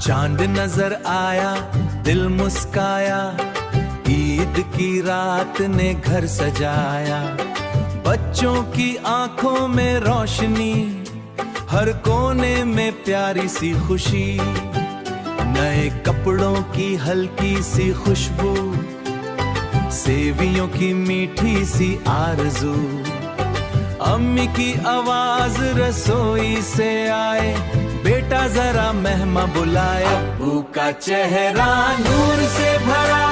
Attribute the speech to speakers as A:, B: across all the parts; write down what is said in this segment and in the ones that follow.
A: चांद नजर आया, दिल मुस्काया, ईद की रात ने घर सजाया। बच्चों की आंखों में रोशनी, हर कोने में प्यारी सी खुशी। नए कपड़ों की हल्की सी खुशबू, सेवियों की मीठी सी आरज़ू। अम्मी की आवाज रसोई से आए, बेटा जरा मेहमा बुलाए। अब्बू का चेहरा नूर से भरा,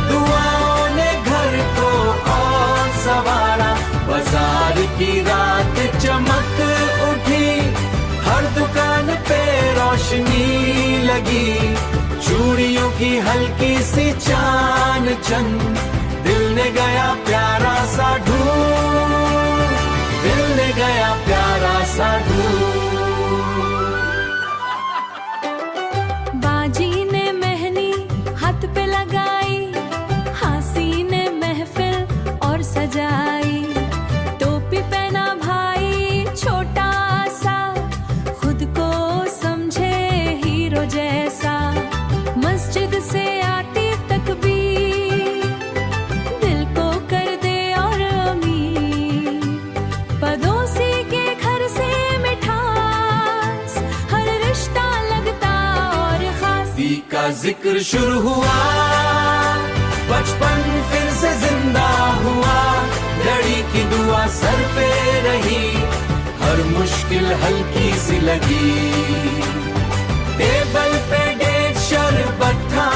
A: दुआओं ने घर को और संवारा। बाजार की रात चमक उठी, हर दुकान पे रोशनी लगी। चूड़ियों की हल्की सी चान चंद, दिल ने गया प्यारा सा ढूंढ, दिल ने गया प्यारा सा ढूंढ।
B: बाजी ने मेहंदी हाथ पे लगाई, हासी ने महफिल और सजाई। टोपी पहना भाई छोटा सा, खुद को समझे हीरो जैसा। मस्जिद से आती तकबीर, दिल को कर दे और अमीर। पड़ोसी के घर से मिठास, हर रिश्ता लगता और खास।
A: ईद का जिक्र शुरू हुआ, बचपन फिर से जिंदा हुआ। लड़ी की दुआ सर पे रही, हर मुश्किल हल्की सी लगी। टेबल पे डेट शरबत था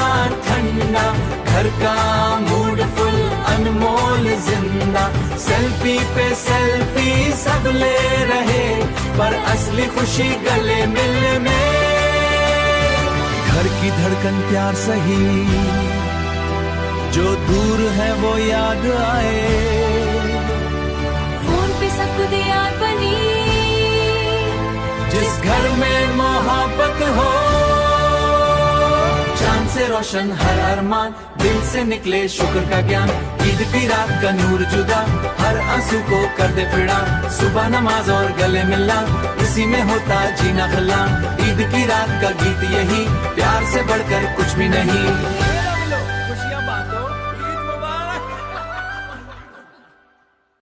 A: ठंडा, घर का मूड फुल अनमोल जिंदा। सेल्फी पे सेल्फी सब ले रहे, पर असली खुशी गले मिलने में। घर की धड़कन प्यार सही, जो दूर है वो याद आए।
B: फोन पे सब कुछ याद बनी,
A: जिस घर में मोहब्बत हो। चांद से रोशन हर अरमान, दिल से निकले शुक्र का ज्ञान। ईद की रात का नूर जुदा, हर आंसू को कर दे फिड़ा। सुबह नमाज और गले मिलना, इसी में होता जीना खला। ईद की रात का गीत यही, प्यार से बढ़कर कुछ भी नहीं।